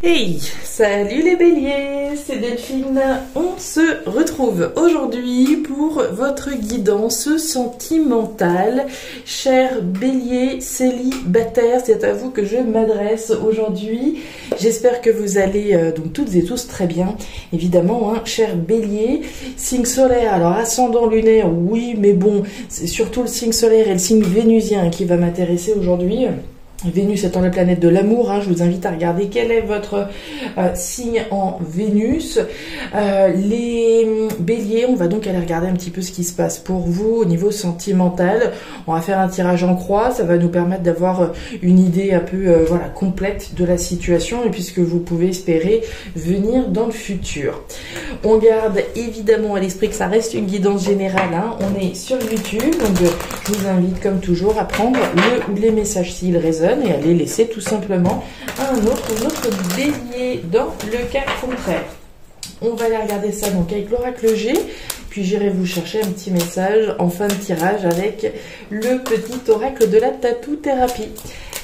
Hey, salut les béliers, c'est Delphine. On se retrouve aujourd'hui pour votre guidance sentimentale. Cher bélier célibataire, c'est à vous que je m'adresse aujourd'hui. J'espère que vous allez donc toutes et tous très bien. Évidemment, cher bélier, signe solaire, alors ascendant lunaire, oui, mais bon, c'est surtout le signe solaire et le signe vénusien qui va m'intéresser aujourd'hui. Vénus étant la planète de l'amour, je vous invite à regarder quel est votre signe en Vénus. Les béliers, on va donc aller regarder un petit peu ce qui se passe pour vous au niveau sentimental. On va faire un tirage en croix, ça va nous permettre d'avoir une idée un peu complète de la situation et puisque vous pouvez espérer venir dans le futur. On garde évidemment à l'esprit que ça reste une guidance générale, on est sur YouTube, donc je vous invite comme toujours à prendre le ou les messages s'ils résonnent et à les laisser tout simplement à un autre ou notre bélier dans le cas contraire. On va aller regarder ça donc avec l'oracle G, puis j'irai vous chercher un petit message en fin de tirage avec le petit oracle de la tatou-thérapie.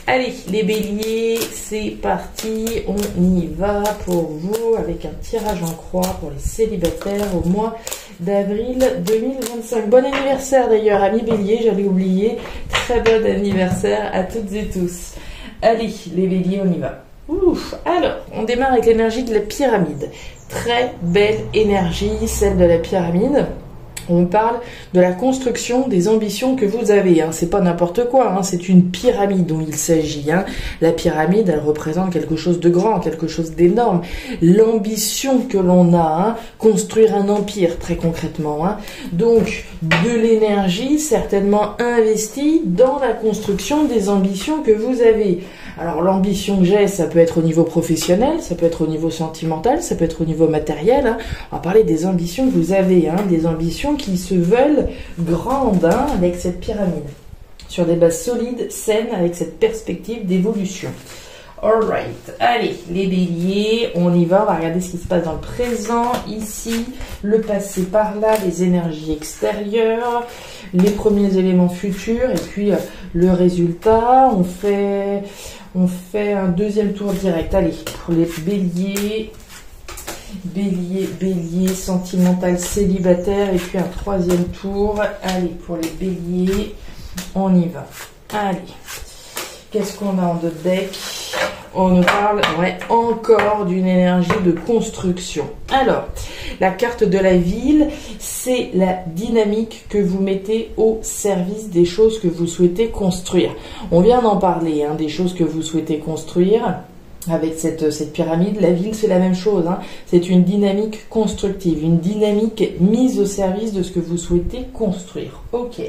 Allez, les béliers, c'est parti, on y va pour vous avec un tirage en croix pour les célibataires au mois d'avril 2025. Bon anniversaire d'ailleurs, amis béliers, j'avais oublié. Très bon anniversaire à toutes et tous. Allez, les béliers, on y va. Ouf. Alors, on démarre avec l'énergie de la pyramide. Très belle énergie, celle de la pyramide. On parle de la construction des ambitions que vous avez. C'est pas n'importe quoi, c'est une pyramide dont il s'agit. La pyramide, elle représente quelque chose de grand, quelque chose d'énorme. L'ambition que l'on a, construire un empire, très concrètement. Donc, de l'énergie certainement investie dans la construction des ambitions que vous avez. Alors, l'ambition que j'ai, ça peut être au niveau professionnel, ça peut être au niveau sentimental, ça peut être au niveau matériel. On va parler des ambitions que vous avez, des ambitions qui se veulent grandes avec cette pyramide, sur des bases solides, saines, avec cette perspective d'évolution. Alright, allez, les béliers, on y va, on va regarder ce qui se passe dans le présent, ici, le passé par là, les énergies extérieures, les premiers éléments futurs, et puis le résultat. On fait un deuxième tour direct. Allez, pour les béliers, bélier, sentimental, célibataire, et puis un troisième tour. Allez, pour les béliers, on y va. Allez, qu'est-ce qu'on a en deux deck? On nous parle encore d'une énergie de construction. Alors, la carte de la ville, c'est la dynamique que vous mettez au service des choses que vous souhaitez construire. On vient d'en parler, des choses que vous souhaitez construire. Avec cette pyramide, la ville, c'est la même chose. C'est une dynamique constructive, une dynamique mise au service de ce que vous souhaitez construire. Ok.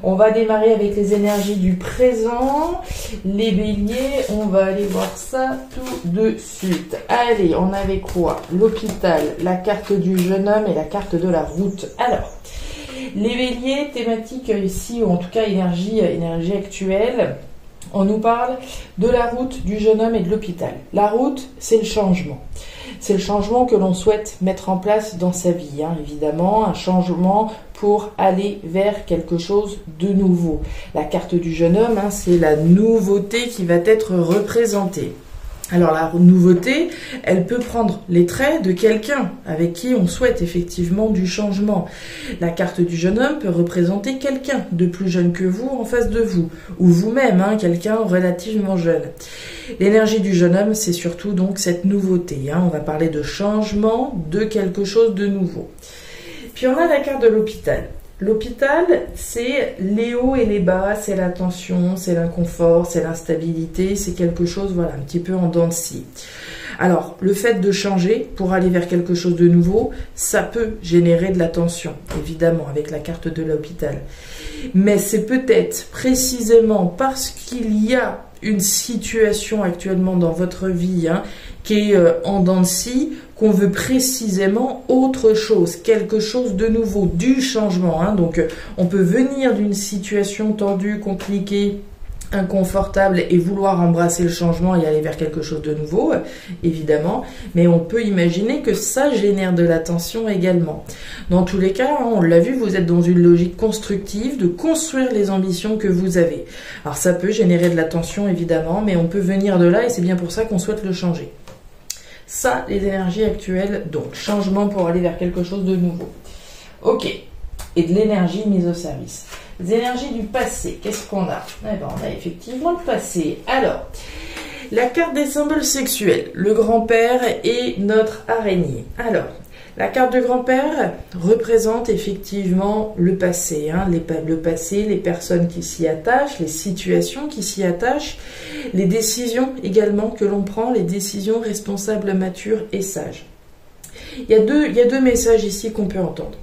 On va démarrer avec les énergies du présent. Les béliers, on va aller voir ça tout de suite. Allez, on avait quoi? L'hôpital, la carte du jeune homme et la carte de la route. Alors, les béliers, thématique ici, ou en tout cas énergie actuelle, on nous parle de la route, du jeune homme et de l'hôpital. La route, c'est le changement. C'est le changement que l'on souhaite mettre en place dans sa vie, évidemment, un changement pour aller vers quelque chose de nouveau. La carte du jeune homme, c'est la nouveauté qui va être représentée. Alors la nouveauté, elle peut prendre les traits de quelqu'un avec qui on souhaite effectivement du changement. La carte du jeune homme peut représenter quelqu'un de plus jeune que vous en face de vous, ou vous-même, quelqu'un relativement jeune. L'énergie du jeune homme, c'est surtout donc cette nouveauté. On va parler de changement, de quelque chose de nouveau. Puis on a la carte de l'hôpital. L'hôpital, c'est les hauts et les bas, c'est la tension, c'est l'inconfort, c'est l'instabilité, c'est quelque chose, un petit peu en dents de scie. Alors, le fait de changer pour aller vers quelque chose de nouveau, ça peut générer de la tension, évidemment, avec la carte de l'hôpital. Mais c'est peut-être précisément parce qu'il y a une situation actuellement dans votre vie qui est en dents de scie, qu'on veut précisément autre chose, quelque chose de nouveau, du changement. Donc, on peut venir d'une situation tendue, compliquée, inconfortable et vouloir embrasser le changement et aller vers quelque chose de nouveau, évidemment, mais on peut imaginer que ça génère de la tension également. Dans tous les cas, on l'a vu, vous êtes dans une logique constructive de construire les ambitions que vous avez. Alors ça peut générer de la tension évidemment, mais on peut venir de là et c'est bien pour ça qu'on souhaite le changer. Ça, les énergies actuelles, donc changement pour aller vers quelque chose de nouveau. Ok, et de l'énergie mise au service. Les énergies du passé, qu'est-ce qu'on a? Eh ben, on a effectivement le passé. Alors, la carte des symboles sexuels, le grand-père et notre araignée. Alors, la carte du grand-père représente effectivement le passé, hein, le passé, les personnes qui s'y attachent, les situations qui s'y attachent, les décisions également que l'on prend, les décisions responsables, matures et sages. Il y a deux messages ici qu'on peut entendre.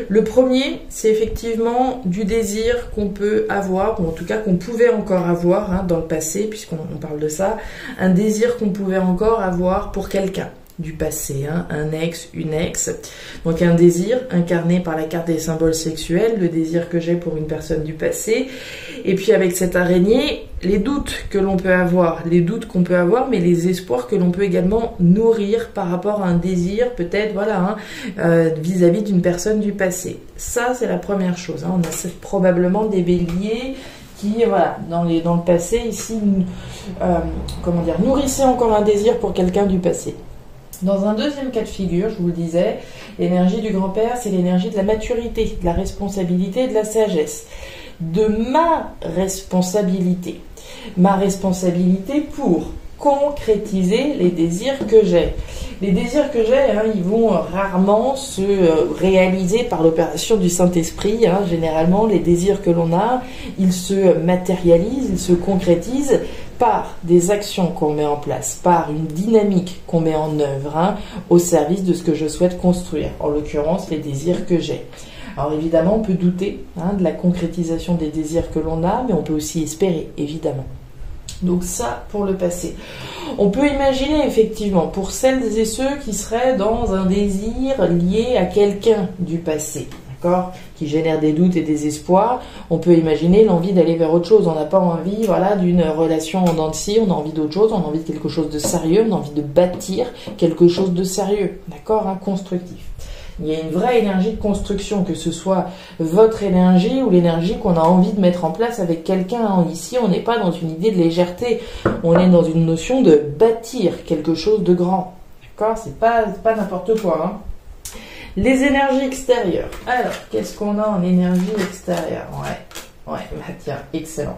Le premier, c'est effectivement du désir qu'on peut avoir, ou en tout cas qu'on pouvait encore avoir hein, dans le passé, puisqu'on parle de ça, un désir qu'on pouvait encore avoir pour quelqu'un du passé, hein, un ex, une ex. Donc un désir incarné par la carte des symboles sexuels, le désir que j'ai pour une personne du passé. Et puis avec cette araignée, les doutes que l'on peut avoir, mais les espoirs que l'on peut également nourrir par rapport à un désir, peut-être, voilà, hein, vis-à-vis d'une personne du passé. Ça, c'est la première chose. Hein. On a probablement des béliers qui, voilà, dans le passé, ici, nourrissaient encore un désir pour quelqu'un du passé. Dans un deuxième cas de figure, je vous le disais, l'énergie du grand-père, c'est l'énergie de la maturité, de la responsabilité et de la sagesse. De ma responsabilité. Ma responsabilité pour concrétiser les désirs que j'ai. Les désirs que j'ai, hein, ils vont rarement se réaliser par l'opération du Saint-Esprit. Hein. Généralement, les désirs que l'on a, ils se matérialisent, ils se concrétisent par des actions qu'on met en place, par une dynamique qu'on met en œuvre hein, au service de ce que je souhaite construire. En l'occurrence, les désirs que j'ai. Alors évidemment, on peut douter hein, de la concrétisation des désirs que l'on a, mais on peut aussi espérer, évidemment. Donc ça, pour le passé. On peut imaginer, effectivement, pour celles et ceux qui seraient dans un désir lié à quelqu'un du passé, d'accord, qui génère des doutes et des espoirs, on peut imaginer l'envie d'aller vers autre chose. On n'a pas envie, voilà, d'une relation en dents de scie, on a envie d'autre chose, on a envie de quelque chose de sérieux, on a envie de bâtir quelque chose de sérieux, d'accord, hein, constructif. Il y a une vraie énergie de construction, que ce soit votre énergie ou l'énergie qu'on a envie de mettre en place avec quelqu'un. Ici, on n'est pas dans une idée de légèreté, on est dans une notion de bâtir quelque chose de grand. D'accord ? C'est pas n'importe quoi. Hein. Les énergies extérieures. Alors, qu'est-ce qu'on a en énergie extérieure ? Ouais, bah tiens, excellent.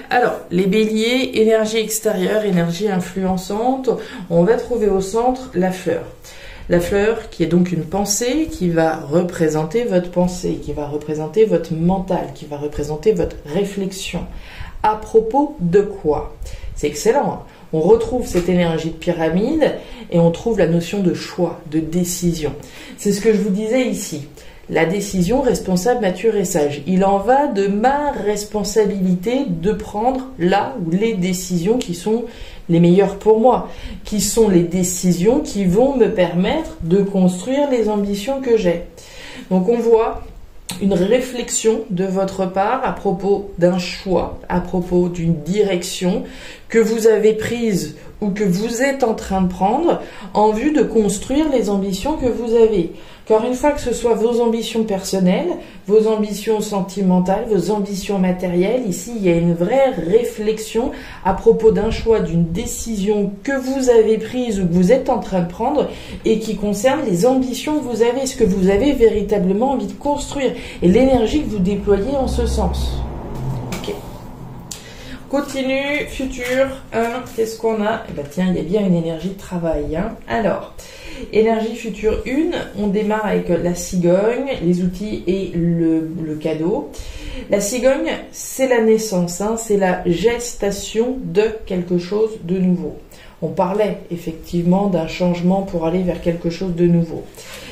Alors, les béliers, énergie extérieure, énergie influençante, on va trouver au centre la fleur. La fleur qui est donc une pensée qui va représenter votre pensée, qui va représenter votre mental, qui va représenter votre réflexion. À propos de quoi ? C'est excellent, hein ? On retrouve cette énergie de pyramide et on trouve la notion de choix, de décision. C'est ce que je vous disais ici. La décision responsable, mature et sage. Il en va de ma responsabilité de prendre là ou les décisions qui sont les meilleures pour moi, qui sont les décisions qui vont me permettre de construire les ambitions que j'ai. Donc on voit une réflexion de votre part à propos d'un choix, à propos d'une direction que vous avez prise ou que vous êtes en train de prendre en vue de construire les ambitions que vous avez. Car une fois que ce soit vos ambitions personnelles, vos ambitions sentimentales, vos ambitions matérielles, ici il y a une vraie réflexion à propos d'un choix, d'une décision que vous avez prise ou que vous êtes en train de prendre et qui concerne les ambitions que vous avez, ce que vous avez véritablement envie de construire et l'énergie que vous déployez en ce sens. Ok. Continue, futur 1, qu'est-ce qu'on a ? Eh ben tiens, il y a bien une énergie de travail. Hein. Alors, énergie future 1, on démarre avec la cigogne, les outils et le cadeau. La cigogne, c'est la naissance, hein, c'est la gestation de quelque chose de nouveau. On parlait effectivement d'un changement pour aller vers quelque chose de nouveau.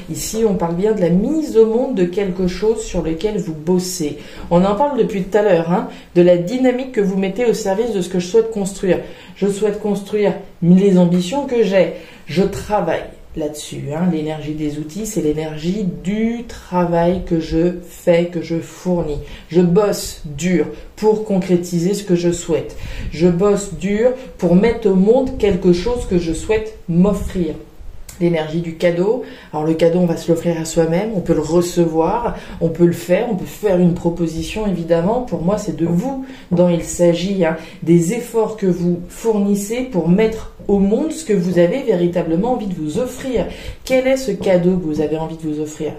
Ici, on parle bien de la mise au monde de quelque chose sur lequel vous bossez. On en parle depuis tout à l'heure, hein, de la dynamique que vous mettez au service de ce que je souhaite construire. Je souhaite construire les ambitions que j'ai. Je travaille là-dessus. Hein. L'énergie des outils, c'est l'énergie du travail que je fais, que je fournis. Je bosse dur pour concrétiser ce que je souhaite. Je bosse dur pour mettre au monde quelque chose que je souhaite m'offrir. L'énergie du cadeau. Alors le cadeau, on va se l'offrir à soi-même, on peut le recevoir, on peut le faire, on peut faire une proposition évidemment. Pour moi, c'est de vous dont il s'agit, hein, des efforts que vous fournissez pour mettre au monde ce que vous avez véritablement envie de vous offrir. Quel est ce cadeau que vous avez envie de vous offrir?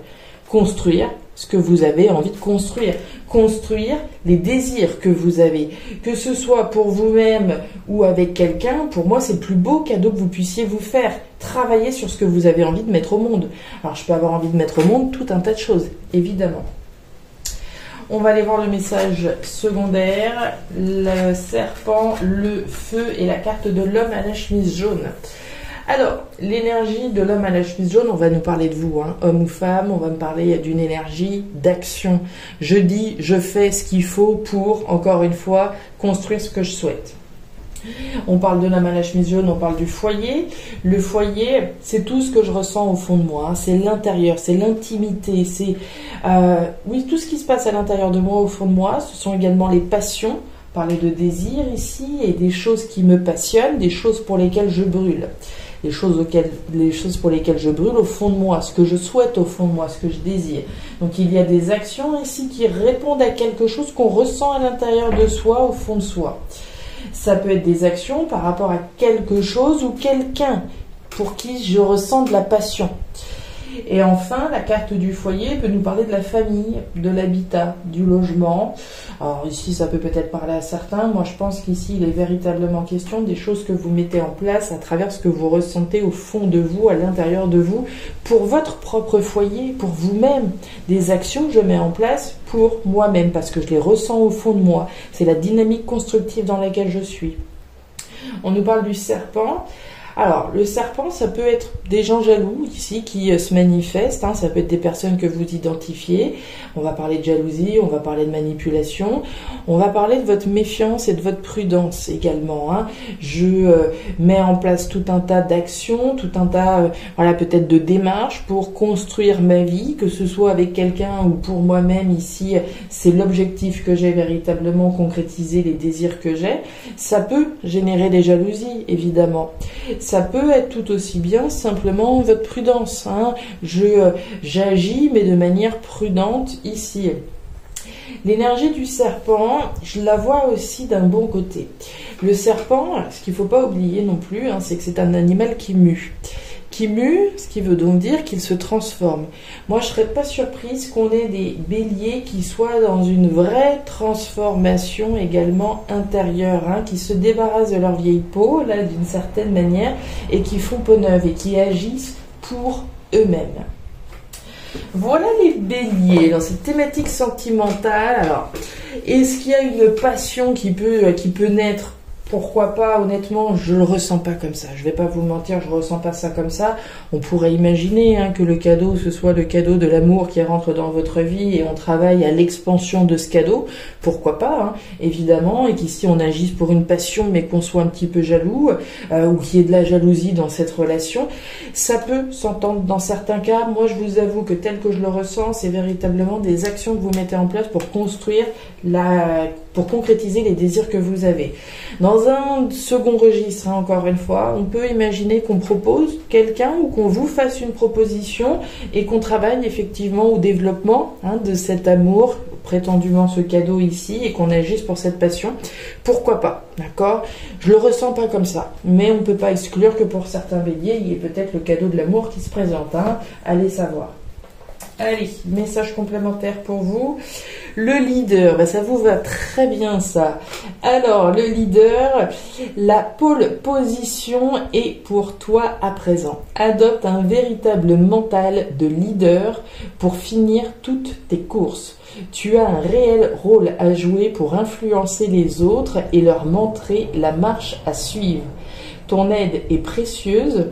Construire ce que vous avez envie de construire. Construire les désirs que vous avez. Que ce soit pour vous-même ou avec quelqu'un, pour moi, c'est le plus beau cadeau que vous puissiez vous faire. Travailler sur ce que vous avez envie de mettre au monde. Alors, je peux avoir envie de mettre au monde tout un tas de choses, évidemment. On va aller voir le message secondaire, le serpent, le feu et la carte de l'homme à la chemise jaune. Alors, l'énergie de l'homme à la chemise jaune, on va nous parler de vous, hein, homme ou femme, on va me parler d'une énergie d'action. Je dis, je fais ce qu'il faut pour, encore une fois, construire ce que je souhaite. On parle de l'homme à la chemise jaune, on parle du foyer. Le foyer, c'est tout ce que je ressens au fond de moi, hein. C'est l'intérieur, c'est l'intimité, c'est oui, tout ce qui se passe à l'intérieur de moi, au fond de moi. Ce sont également les passions, parler de désir ici, et des choses qui me passionnent, des choses pour lesquelles je brûle. Les choses pour lesquelles je brûle au fond de moi, ce que je souhaite au fond de moi, ce que je désire. Donc il y a des actions ici qui répondent à quelque chose qu'on ressent à l'intérieur de soi, au fond de soi. Ça peut être des actions par rapport à quelque chose ou quelqu'un pour qui je ressens de la passion. Et enfin, la carte du foyer peut nous parler de la famille, de l'habitat, du logement. Alors ici, ça peut peut-être parler à certains. Moi, je pense qu'ici, il est véritablement question des choses que vous mettez en place à travers ce que vous ressentez au fond de vous, à l'intérieur de vous, pour votre propre foyer, pour vous-même. Des actions que je mets en place pour moi-même, parce que je les ressens au fond de moi. C'est la dynamique constructive dans laquelle je suis. On nous parle du serpent. Alors, le serpent, ça peut être des gens jaloux ici qui se manifestent, hein, ça peut être des personnes que vous identifiez. On va parler de jalousie, on va parler de manipulation, on va parler de votre méfiance et de votre prudence également. Hein. Je mets en place tout un tas d'actions, tout un tas, voilà, peut-être de démarches pour construire ma vie, que ce soit avec quelqu'un ou pour moi-même ici, c'est l'objectif que j'ai véritablement, concrétiser les désirs que j'ai. Ça peut générer des jalousies, évidemment. Ça peut être tout aussi bien simplement votre prudence. Hein. J'agis, mais de manière prudente ici. L'énergie du serpent, je la vois aussi d'un bon côté. Le serpent, ce qu'il ne faut pas oublier non plus, hein, c'est que c'est un animal qui mue. Qui mue, ce qui veut donc dire qu'il se transforme. Moi, je ne serais pas surprise qu'on ait des béliers qui soient dans une vraie transformation également intérieure, hein, qui se débarrassent de leur vieille peau, là, d'une certaine manière, et qui font peau neuve et qui agissent pour eux-mêmes. Voilà les béliers dans cette thématique sentimentale. Alors, est-ce qu'il y a une passion qui peut naître? Pourquoi pas, honnêtement, je le ressens pas comme ça. Je vais pas vous mentir, je ressens pas ça comme ça. On pourrait imaginer hein, que le cadeau, ce soit le cadeau de l'amour qui rentre dans votre vie et on travaille à l'expansion de ce cadeau. Pourquoi pas, hein, évidemment, et qu'ici on agisse pour une passion mais qu'on soit un petit peu jaloux ou qu'il y ait de la jalousie dans cette relation. Ça peut s'entendre dans certains cas. Moi, je vous avoue que tel que je le ressens, c'est véritablement des actions que vous mettez en place pour construire pour concrétiser les désirs que vous avez. Dans un second registre, hein, encore une fois, on peut imaginer qu'on propose quelqu'un ou qu'on vous fasse une proposition et qu'on travaille effectivement au développement hein, de cet amour, prétendument ce cadeau ici, et qu'on agisse pour cette passion. Pourquoi pas, d'accord? Je le ressens pas comme ça, mais on ne peut pas exclure que pour certains béliers, il y ait peut-être le cadeau de l'amour qui se présente. Hein. Allez savoir. Allez, message complémentaire pour vous. Le leader, ben ça vous va très bien ça. Alors, le leader, la pole position est pour toi à présent. Adopte un véritable mental de leader pour finir toutes tes courses. Tu as un réel rôle à jouer pour influencer les autres et leur montrer la marche à suivre. Ton aide est précieuse,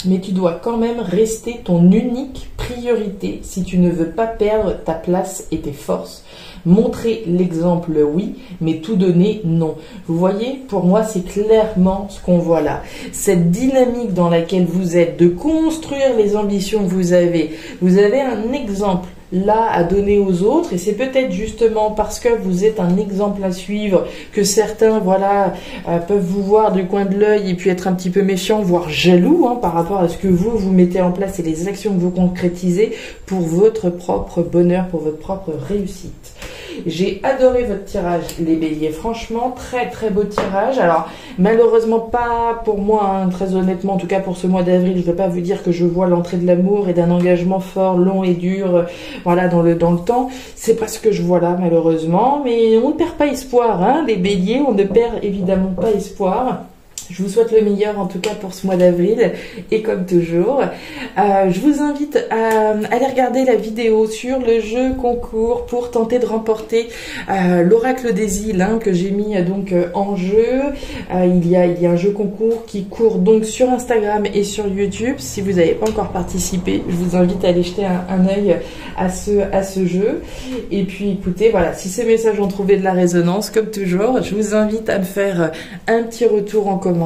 mais tu dois quand même rester ton unique priorité si tu ne veux pas perdre ta place et tes forces. Montrer l'exemple, oui, mais tout donner, non. Vous voyez, pour moi, c'est clairement ce qu'on voit là. Cette dynamique dans laquelle vous êtes, de construire les ambitions que vous avez. Vous avez un exemple là à donner aux autres et c'est peut-être justement parce que vous êtes un exemple à suivre que certains voilà peuvent vous voir du coin de l'œil et puis être un petit peu méfiants, voire jaloux hein, par rapport à ce que vous mettez en place et les actions que vous concrétisez pour votre propre bonheur, pour votre propre réussite. J'ai adoré votre tirage, les béliers. Franchement, très très beau tirage. Alors, malheureusement pas pour moi, hein, très honnêtement, en tout cas pour ce mois d'avril, je ne vais pas vous dire que je vois l'entrée de l'amour et d'un engagement fort, long et dur, voilà, dans le temps. C'est pas ce que je vois là, malheureusement. Mais on ne perd pas espoir, hein, les béliers, on ne perd évidemment pas espoir. Je vous souhaite le meilleur en tout cas pour ce mois d'avril et comme toujours, je vous invite à aller regarder la vidéo sur le jeu concours pour tenter de remporter l'oracle des îles, hein, que j'ai mis donc en jeu. Il y a un jeu concours qui court donc sur Instagram et sur YouTube. Si vous n'avez pas encore participé, je vous invite à aller jeter un œil à ce jeu. Et puis écoutez, voilà, si ces messages ont trouvé de la résonance, comme toujours, je vous invite à me faire un petit retour en commentaire.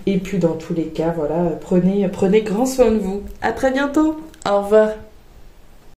Et puis dans tous les cas, voilà, prenez grand soin de vous. À très bientôt. Au revoir.